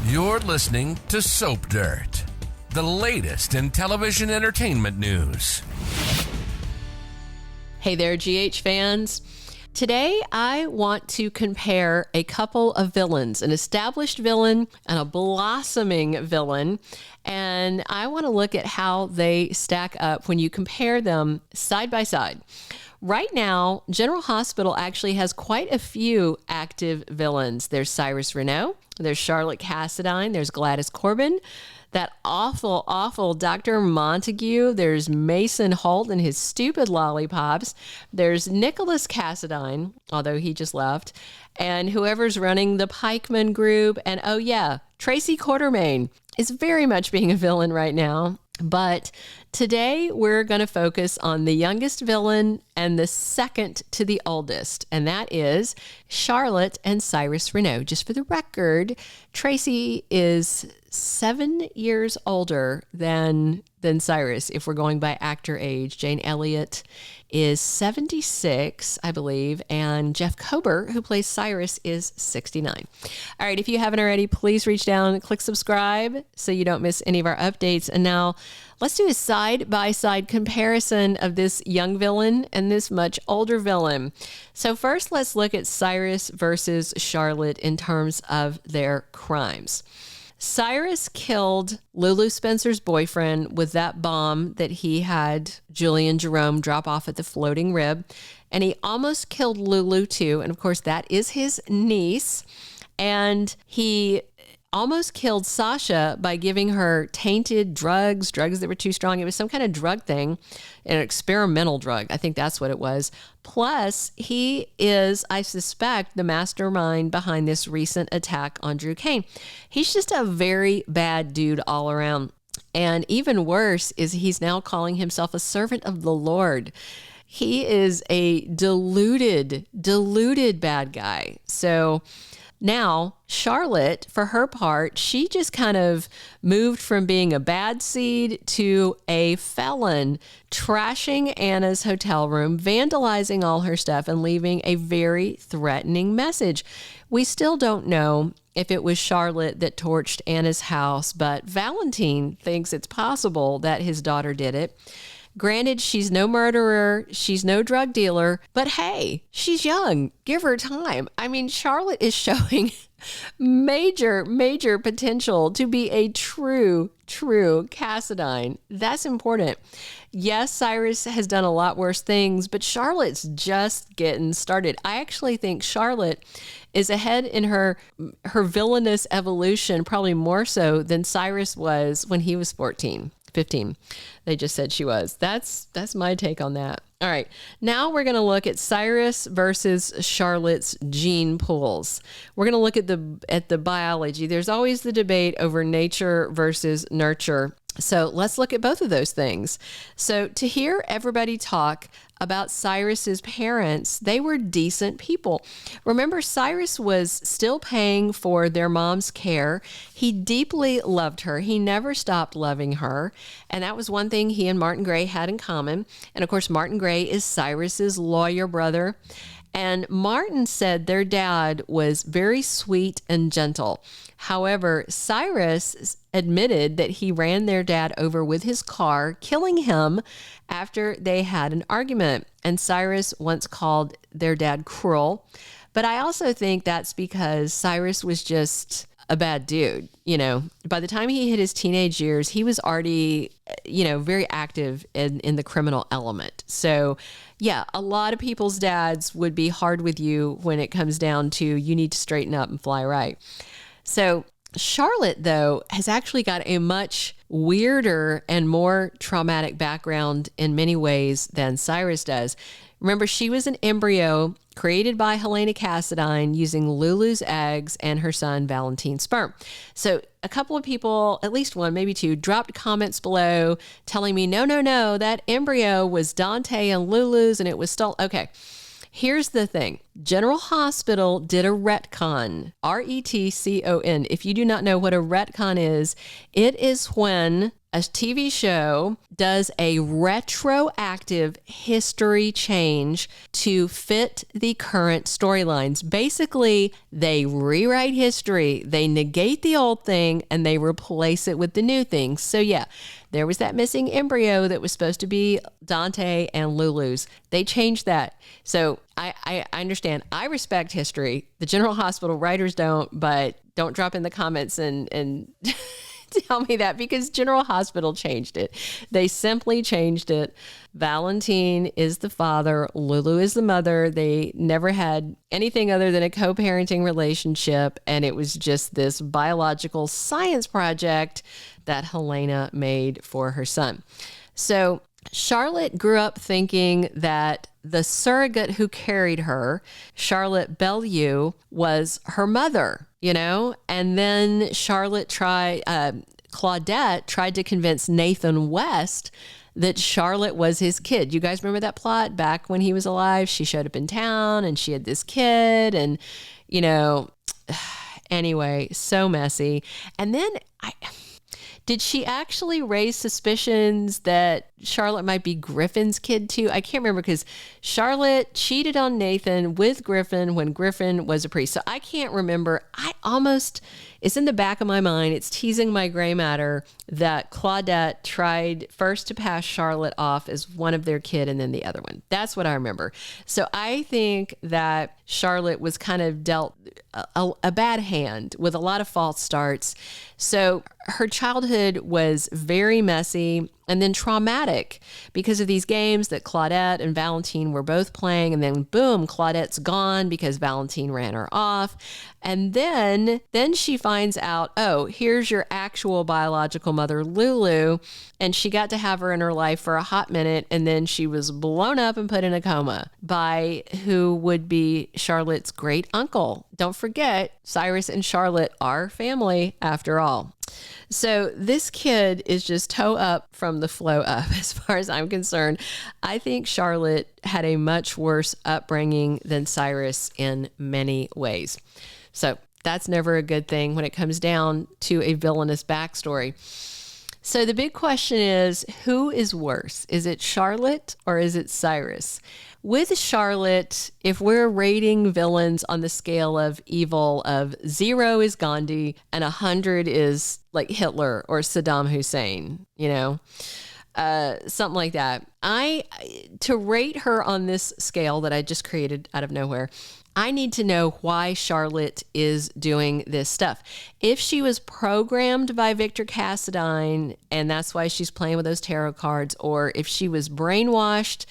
You're listening to Soap Dirt, the latest in television entertainment news. Hey there, GH fans. Today, I want to compare a couple of villains, an established villain and a blossoming villain. And I want to look at how they stack up when you compare them side by side. Right now, General Hospital actually has quite a few active villains. There's Cyrus Renault, there's Charlotte Cassadine, there's Gladys Corbin, that awful Dr. Montague, there's Mason Holt and his stupid lollipops, there's Nicholas Cassadine, although he just left, and whoever's running the Pikeman group, and oh yeah, Tracy Quartermaine is very much being a villain right now. But today we're going to focus on the youngest villain and the second to the oldest, and that is Charlotte and Cyrus Renault. Just for the record, Tracy is 7 years older than Cyrus, if we're going by actor age. Jane Elliot is 76, I believe, and Jeff Cober, who plays Cyrus, is 69. All right, if you haven't already, please reach down and click subscribe so you don't miss any of our updates. And now let's do a side-by-side comparison of this young villain and this much older villain. So first, let's look at Cyrus versus Charlotte in terms of their crimes. Cyrus killed Lulu Spencer's boyfriend with that bomb that he had Julian Jerome drop off at the Floating Rib. And he almost killed Lulu too. And of course, that is his niece. And he almost killed Sasha by giving her tainted drugs that were too strong. It was some kind of drug thing, an experimental drug. I think that's what it was. Plus, he is, I suspect, the mastermind behind this recent attack on Drew Kane. He's just a very bad dude all around. And even worse is he's now calling himself a servant of the Lord. He is a deluded bad guy. So now, Charlotte, for her part, she just kind of moved from being a bad seed to a felon, trashing Anna's hotel room, vandalizing all her stuff, and leaving a very threatening message. We still don't know if it was Charlotte that torched Anna's house, but Valentine thinks it's possible that his daughter did it. Granted, she's no murderer, she's no drug dealer, but hey, she's young. Give her time. I mean, Charlotte is showing major potential to be a true Cassadine. That's important. Yes, Cyrus has done a lot worse things, but Charlotte's just getting started. I actually think Charlotte is ahead in her villainous evolution, probably more so than Cyrus was when he was 15. They just said she was. That's my take on that. All right. Now we're going to look at Cyrus versus Charlotte's gene pools. We're going to look at the biology. There's always the debate over nature versus nurture. So let's look at both of those things. So to hear everybody talk about Cyrus's parents, they were decent people. Remember, Cyrus was still paying for their mom's care. He deeply loved her. He never stopped loving her. And that was one thing he and Martin Gray had in common. And of course, Martin Gray is Cyrus's lawyer brother. And Martin said their dad was very sweet and gentle. However, Cyrus admitted that he ran their dad over with his car, killing him after they had an argument. And Cyrus once called their dad cruel. But I also think that's because Cyrus was just a bad dude. You know, by the time he hit his teenage years, he was already, very active in the criminal element. So yeah, a lot of people's dads would be hard with you when it comes down to you need to straighten up and fly right. So Charlotte, though, has actually got a much weirder and more traumatic background in many ways than Cyrus does. Remember, she was an embryo created by Helena Cassadine using Lulu's eggs and her son Valentine's sperm. So a couple of people, at least one, maybe two, dropped comments below telling me, no, that embryo was Dante and Lulu's and it was stolen. Okay. Here's the thing. General Hospital did a retcon, RETCON. If you do not know what a retcon is, it is when a TV show does a retroactive history change to fit the current storylines. Basically, they rewrite history, they negate the old thing, and they replace it with the new thing. So yeah, there was that missing embryo that was supposed to be Dante and Lulu's. They changed that. So I understand. I respect history. The General Hospital writers don't, but don't drop in the comments and tell me that, because General Hospital changed it. They simply changed it. Valentine is the father. Lulu is the mother. They never had anything other than a co-parenting relationship. And it was just this biological science project that Helena made for her son. So Charlotte grew up thinking that the surrogate who carried her, Charlotte Bellew, was her mother, and then Claudette tried to convince Nathan West that Charlotte was his kid. You guys remember that plot back when he was alive? She showed up in town and she had this kid and, anyway, so messy. And then did she actually raise suspicions that Charlotte might be Griffin's kid too? I can't remember, because Charlotte cheated on Nathan with Griffin when Griffin was a priest. So I can't remember. It's in the back of my mind. It's teasing my gray matter that Claudette tried first to pass Charlotte off as one of their kid and then the other one. That's what I remember. So I think that Charlotte was kind of dealt a bad hand with a lot of false starts. So her childhood was very messy and then traumatic because of these games that Claudette and Valentine were both playing. And then boom, Claudette's gone because Valentine ran her off. And then she finds out, oh, here's your actual biological mother, Lulu. And she got to have her in her life for a hot minute. And then she was blown up and put in a coma by who would be Charlotte's great uncle. Don't forget, Cyrus and Charlotte are family after all. So this kid is just toe up from the flow up as far as I'm concerned. I think Charlotte had a much worse upbringing than Cyrus in many ways. So that's never a good thing when it comes down to a villainous backstory. So the big question is, who is worse? Is it Charlotte or is it Cyrus? With Charlotte, if we're rating villains on the scale of evil of 0 is Gandhi and 100 is like Hitler or Saddam Hussein, something like that. To rate her on this scale that I just created out of nowhere, I need to know why Charlotte is doing this stuff. If she was programmed by Victor Cassadine and that's why she's playing with those tarot cards, or if she was brainwashed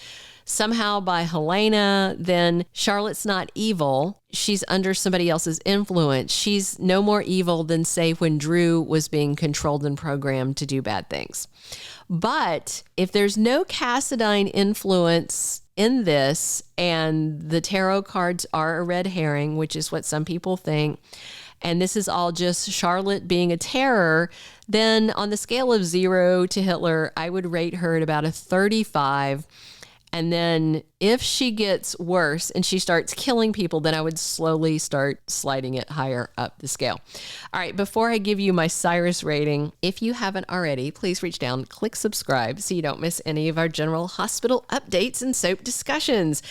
somehow by Helena, then Charlotte's not evil. She's under somebody else's influence. She's no more evil than, say, when Drew was being controlled and programmed to do bad things. But if there's no Cassadine influence in this, and the tarot cards are a red herring, which is what some people think, and this is all just Charlotte being a terror, then on the scale of 0 to Hitler, I would rate her at about a 35. And then if she gets worse and she starts killing people, then I would slowly start sliding it higher up the scale. All right, before I give you my Cyrus rating, if you haven't already, please reach down, click subscribe so you don't miss any of our General Hospital updates and soap discussions.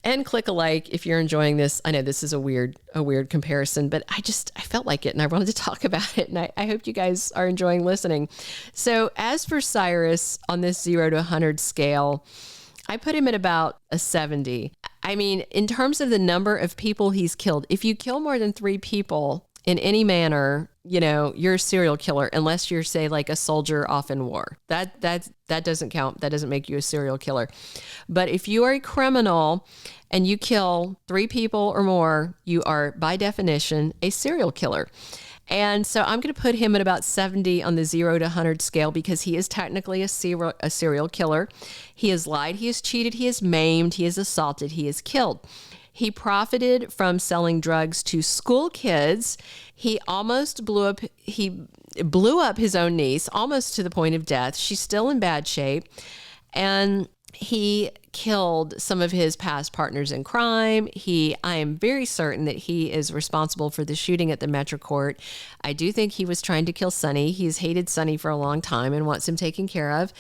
And click a like if you're enjoying this. I know this is a weird comparison, but I felt like it and I wanted to talk about it. And I hope you guys are enjoying listening. So as for Cyrus on this 0 to 100 scale, I put him at about a 70. I mean, in terms of the number of people he's killed, if you kill more than 3 people in any manner, you're a serial killer, unless you're, say, like a soldier off in war. That doesn't count. That doesn't make you a serial killer. But if you are a criminal and you kill 3 people or more, you are, by definition, a serial killer. And so I'm going to put him at about 70 on the 0 to 100 scale because he is technically a serial killer. He has lied, he has cheated, he has maimed, he has assaulted, he has killed. He profited from selling drugs to school kids. He almost blew up his own niece, almost to the point of death. She's still in bad shape. And he killed some of his past partners in crime. I am very certain that he is responsible for the shooting at the Metro Court. I do think he was trying to kill Sonny. He's hated Sonny for a long time and wants him taken care of.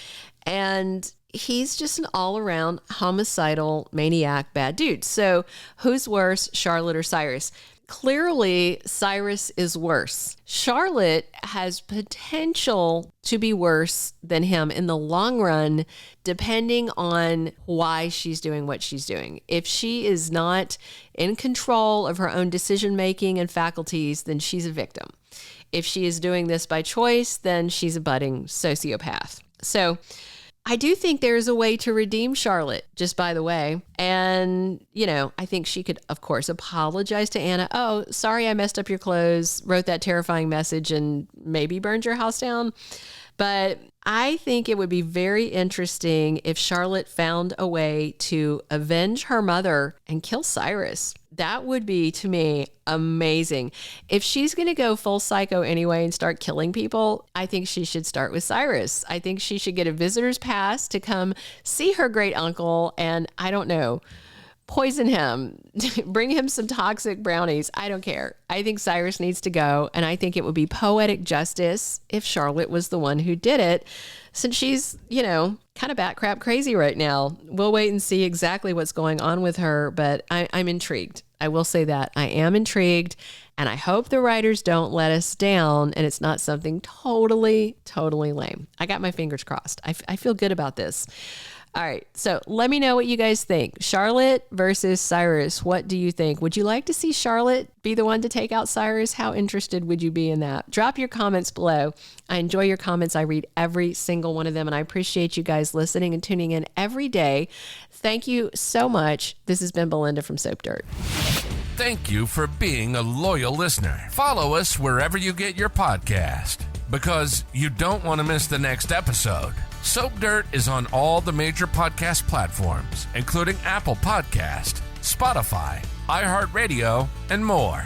And he's just an all-around homicidal, maniac, bad dude. So who's worse, Charlotte or Cyrus? Clearly, Cyrus is worse. Charlotte has potential to be worse than him in the long run, depending on why she's doing what she's doing. If she is not in control of her own decision-making and faculties, then she's a victim. If she is doing this by choice, then she's a budding sociopath. So I do think there's a way to redeem Charlotte, just by the way. And, I think she could, of course, apologize to Anna. Oh, sorry, I messed up your clothes, wrote that terrifying message, and maybe burned your house down. But I think it would be very interesting if Charlotte found a way to avenge her mother and kill Cyrus. That would be, to me, amazing. If she's going to go full psycho anyway and start killing people, I think she should start with Cyrus. I think she should get a visitor's pass to come see her great uncle and, I don't know, poison him, bring him some toxic brownies. I don't care. I think Cyrus needs to go. And I think it would be poetic justice if Charlotte was the one who did it, since she's, kind of bat crap crazy right now. We'll wait and see exactly what's going on with her, but I'm intrigued. I will say that I am intrigued, and I hope the writers don't let us down and it's not something totally, totally lame. I got my fingers crossed. I feel good about this. All right, so let me know what you guys think. Charlotte versus Cyrus. What do you think? Would you like to see Charlotte be the one to take out Cyrus? How interested would you be in that? Drop your comments below. I enjoy your comments. I read every single one of them, and I appreciate you guys listening and tuning in every day. Thank you so much. This has been Belinda from Soap Dirt. Thank you for being a loyal listener. Follow us wherever you get your podcast, because you don't want to miss the next episode. Soap Dirt is on all the major podcast platforms, including Apple Podcast, Spotify, iHeartRadio, and more.